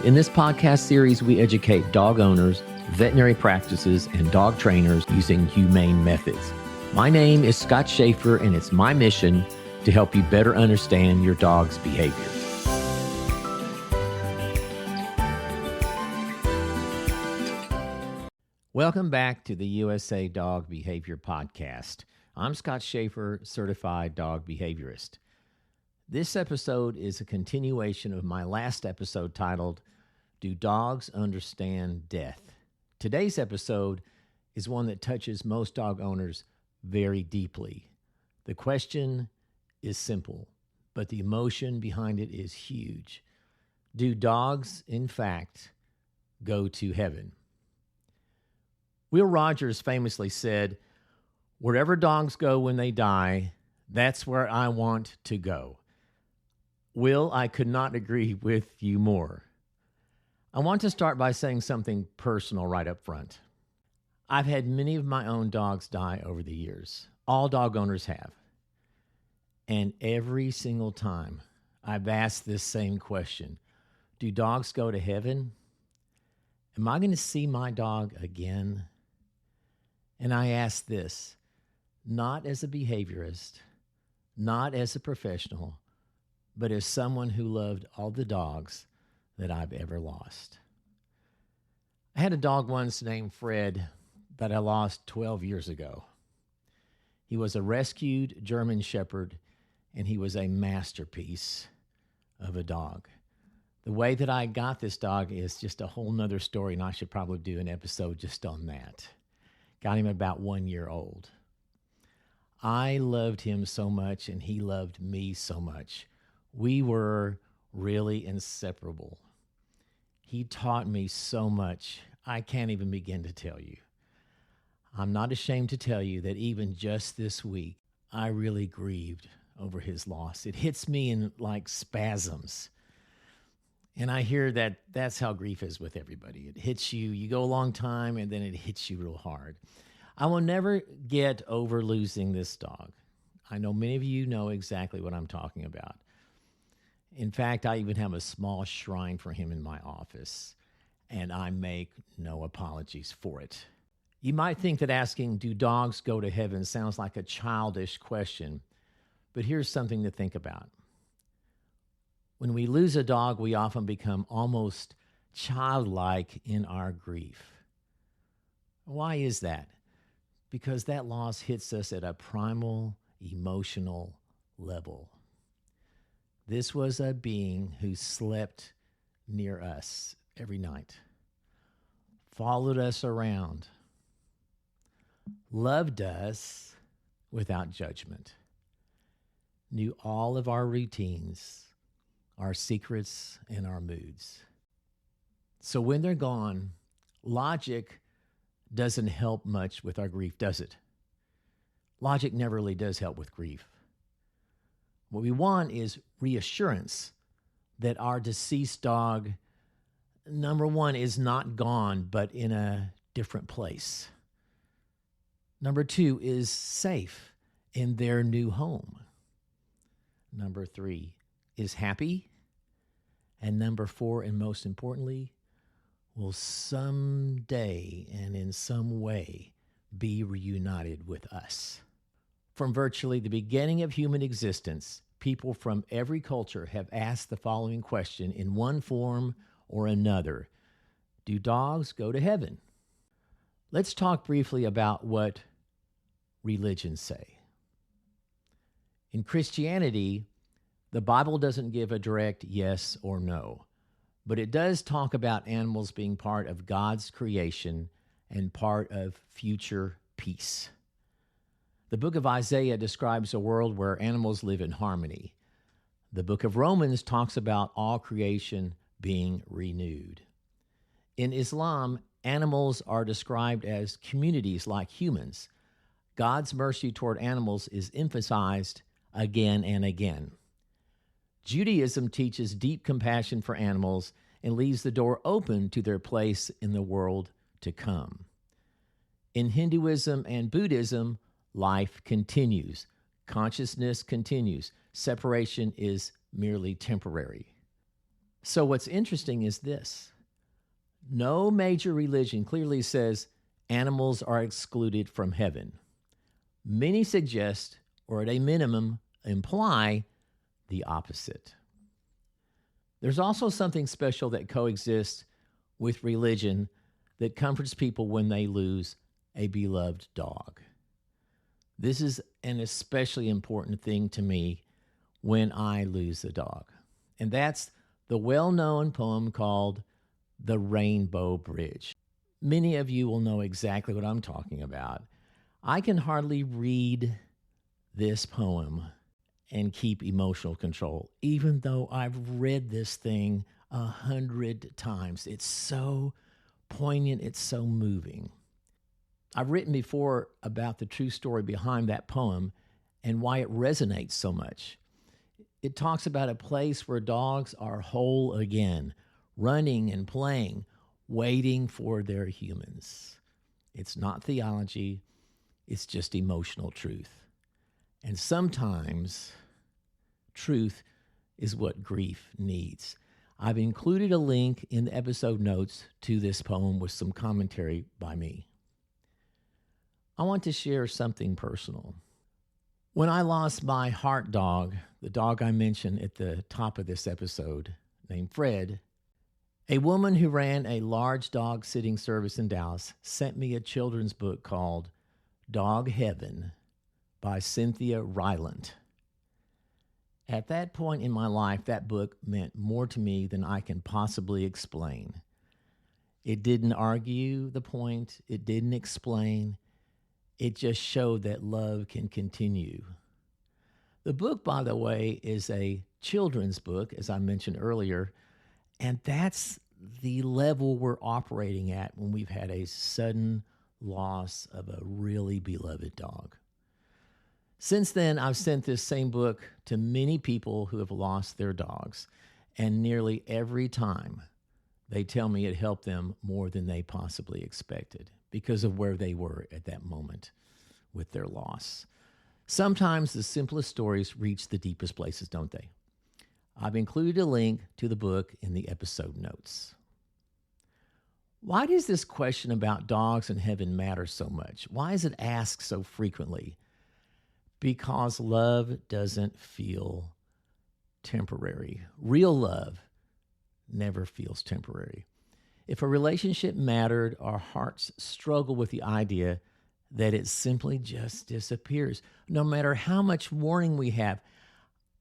In this podcast series, we educate dog owners, veterinary practices, and dog trainers using humane methods. My name is Scott Sheaffer, and it's my mission to help you better understand your dog's behavior. Welcome back to the USA Dog Behavior Podcast. I'm Scott Sheaffer, certified dog behaviorist. This episode is a continuation of my last episode titled, Do Dogs Understand Death? Today's episode is one that touches most dog owners very deeply. The question is simple, but the emotion behind it is huge. Do dogs, in fact, go to heaven? Will Rogers famously said, "Wherever dogs go when they die, that's where I want to go." Will, I could not agree with you more. I want to start by saying something personal right up front. I've had many of my own dogs die over the years. All dog owners have. And every single time I've asked this same question, do dogs go to heaven? Am I going to see my dog again? And I ask this, not as a behaviorist, not as a professional, but as someone who loved all the dogs that I've ever lost. I had a dog once named Fred that I lost 12 years ago. He was a rescued German Shepherd, and he was a masterpiece of a dog. The way that I got this dog is just a whole nother story, and I should probably do an episode just on that. Got him about 1 year old. I loved him so much, and he loved me so much. We were really inseparable. He taught me so much, I can't even begin to tell you. I'm not ashamed to tell you that even just this week, I really grieved over his loss. It hits me in like spasms. And I hear that that's how grief is with everybody. It hits you, you go a long time, and then it hits you real hard. I will never get over losing this dog. I know many of you know exactly what I'm talking about. In fact, I even have a small shrine for him in my office, and I make no apologies for it. You might think that asking, do dogs go to heaven, sounds like a childish question, but here's something to think about. When we lose a dog, we often become almost childlike in our grief. Why is that? Because that loss hits us at a primal, emotional level. This was a being who slept near us every night, followed us around, loved us without judgment, knew all of our routines, our secrets, and our moods. So when they're gone, logic doesn't help much with our grief, does it? Logic never really does help with grief. What we want is reassurance that our deceased dog, number one, is not gone, but in a different place. Number two, is safe in their new home. Number three, is happy. And number four, and most importantly, will someday and in some way be reunited with us. From virtually the beginning of human existence, people from every culture have asked the following question in one form or another. Do dogs go to heaven? Let's talk briefly about what religions say. In Christianity, the Bible doesn't give a direct yes or no, but it does talk about animals being part of God's creation and part of future peace. The book of Isaiah describes a world where animals live in harmony. The book of Romans talks about all creation being renewed. In Islam, animals are described as communities like humans. God's mercy toward animals is emphasized again and again. Judaism teaches deep compassion for animals and leaves the door open to their place in the world to come. In Hinduism and Buddhism, life continues. Consciousness continues. Separation is merely temporary. So what's interesting is this. No major religion clearly says animals are excluded from heaven. Many suggest, or at a minimum, imply the opposite. There's also something special that coexists with religion that comforts people when they lose a beloved dog. This is an especially important thing to me when I lose a dog. And that's the well-known poem called The Rainbow Bridge. Many of you will know exactly what I'm talking about. I can hardly read this poem and keep emotional control, even though I've read this thing 100 times. It's so poignant, it's so moving. I've written before about the true story behind that poem and why it resonates so much. It talks about a place where dogs are whole again, running and playing, waiting for their humans. It's not theology, it's just emotional truth. And sometimes truth is what grief needs. I've included a link in the episode notes to this poem with some commentary by me. I want to share something personal. When I lost my heart dog, the dog I mentioned at the top of this episode, named Fred, a woman who ran a large dog sitting service in Dallas sent me a children's book called Dog Heaven by Cynthia Rylant. At that point in my life, that book meant more to me than I can possibly explain. It didn't argue the point. It didn't explain. It just showed that love can continue. The book, by the way, is a children's book, as I mentioned earlier, and that's the level we're operating at when we've had a sudden loss of a really beloved dog. Since then, I've sent this same book to many people who have lost their dogs, and nearly every time they tell me it helped them more than they possibly expected because of where they were at that moment with their loss. Sometimes the simplest stories reach the deepest places, don't they? I've included a link to the book in the episode notes. Why does this question about dogs in heaven matter so much? Why is it asked so frequently? Because love doesn't feel temporary. Real love never feels temporary. If a relationship mattered, our hearts struggle with the idea that it simply just disappears. No matter how much warning we have,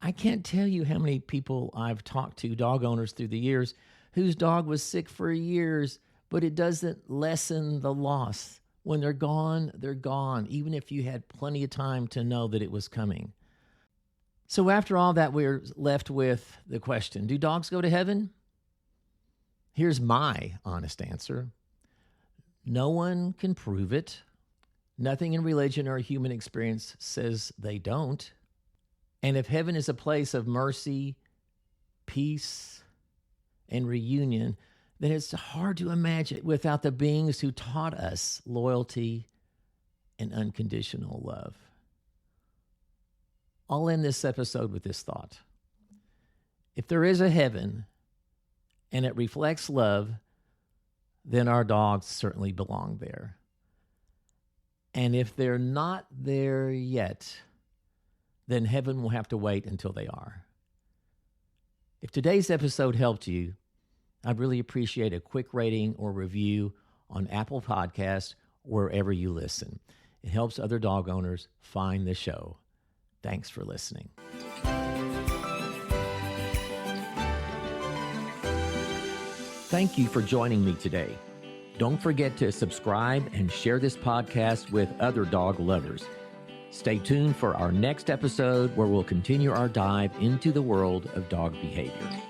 I can't tell you how many people I've talked to, dog owners through the years, whose dog was sick for years, but it doesn't lessen the loss. When they're gone, even if you had plenty of time to know that it was coming. So after all that, we're left with the question, do dogs go to heaven? Here's my honest answer. No one can prove it. Nothing in religion or human experience says they don't. And if heaven is a place of mercy, peace, and reunion, then it's hard to imagine without the beings who taught us loyalty and unconditional love. I'll end this episode with this thought. If there is a heaven and it reflects love, then our dogs certainly belong there. And if they're not there yet, then heaven will have to wait until they are. If today's episode helped you, I'd really appreciate a quick rating or review on Apple Podcasts, wherever you listen. It helps other dog owners find the show. Thanks for listening. Thank you for joining me today. Don't forget to subscribe and share this podcast with other dog lovers. Stay tuned for our next episode where we'll continue our dive into the world of dog behavior.